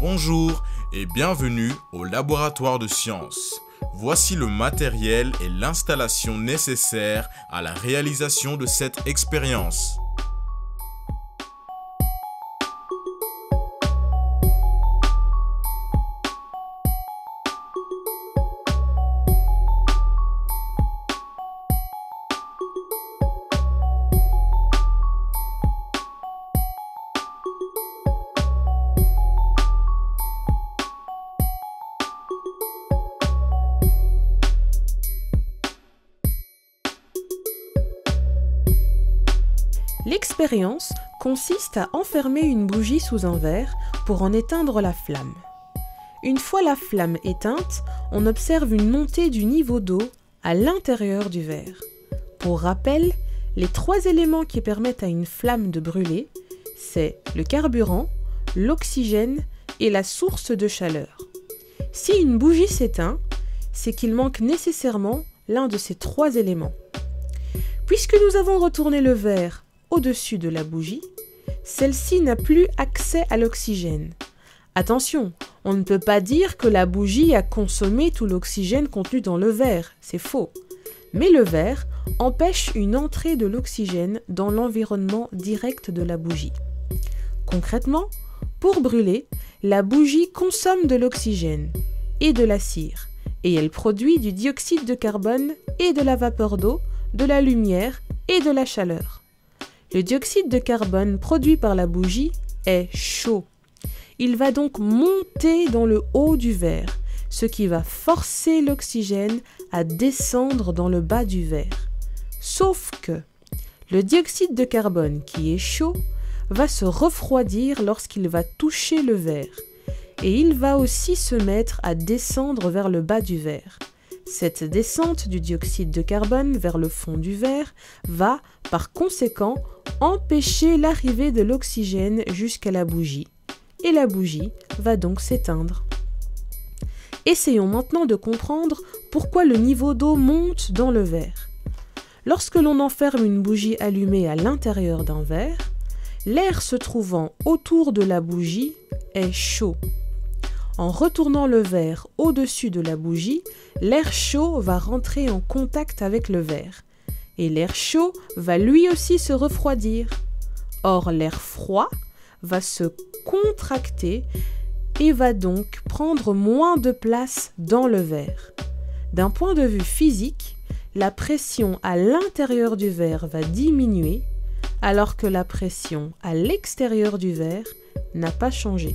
Bonjour et bienvenue au laboratoire de sciences. Voici le matériel et l'installation nécessaires à la réalisation de cette expérience. L'expérience consiste à enfermer une bougie sous un verre pour en éteindre la flamme. Une fois la flamme éteinte, on observe une montée du niveau d'eau à l'intérieur du verre. Pour rappel, les trois éléments qui permettent à une flamme de brûler, c'est le carburant, l'oxygène et la source de chaleur. Si une bougie s'éteint, c'est qu'il manque nécessairement l'un de ces trois éléments. Puisque nous avons retourné le verre au-dessus de la bougie, celle-ci n'a plus accès à l'oxygène. Attention, on ne peut pas dire que la bougie a consommé tout l'oxygène contenu dans le verre, c'est faux. Mais le verre empêche une entrée de l'oxygène dans l'environnement direct de la bougie. Concrètement, pour brûler, la bougie consomme de l'oxygène et de la cire, et elle produit du dioxyde de carbone et de la vapeur d'eau, de la lumière et de la chaleur. Le dioxyde de carbone produit par la bougie est chaud. Il va donc monter dans le haut du verre, ce qui va forcer l'oxygène à descendre dans le bas du verre. Sauf que le dioxyde de carbone qui est chaud va se refroidir lorsqu'il va toucher le verre et il va aussi se mettre à descendre vers le bas du verre. Cette descente du dioxyde de carbone vers le fond du verre va, par conséquent, empêcher l'arrivée de l'oxygène jusqu'à la bougie, et la bougie va donc s'éteindre. Essayons maintenant de comprendre pourquoi le niveau d'eau monte dans le verre. Lorsque l'on enferme une bougie allumée à l'intérieur d'un verre, l'air se trouvant autour de la bougie est chaud. En retournant le verre au-dessus de la bougie, l'air chaud va rentrer en contact avec le verre. Et l'air chaud va lui aussi se refroidir. Or, l'air froid va se contracter et va donc prendre moins de place dans le verre. D'un point de vue physique, la pression à l'intérieur du verre va diminuer, alors que la pression à l'extérieur du verre n'a pas changé.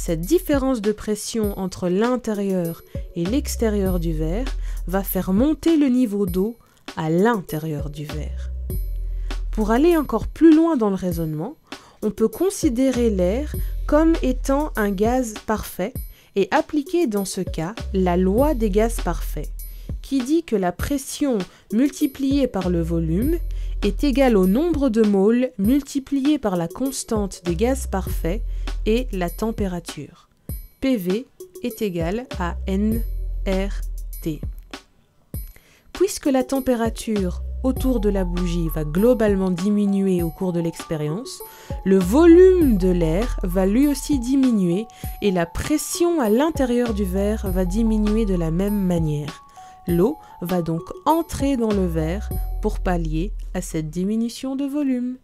Cette différence de pression entre l'intérieur et l'extérieur du verre va faire monter le niveau d'eau à l'intérieur du verre. Pour aller encore plus loin dans le raisonnement, on peut considérer l'air comme étant un gaz parfait et appliquer dans ce cas la loi des gaz parfaits, qui dit que la pression multipliée par le volume est égale au nombre de moles multiplié par la constante des gaz parfaits et la température. PV est égal à nRT. Puisque la température autour de la bougie va globalement diminuer au cours de l'expérience, le volume de l'air va lui aussi diminuer et la pression à l'intérieur du verre va diminuer de la même manière. L'eau va donc entrer dans le verre pour pallier à cette diminution de volume.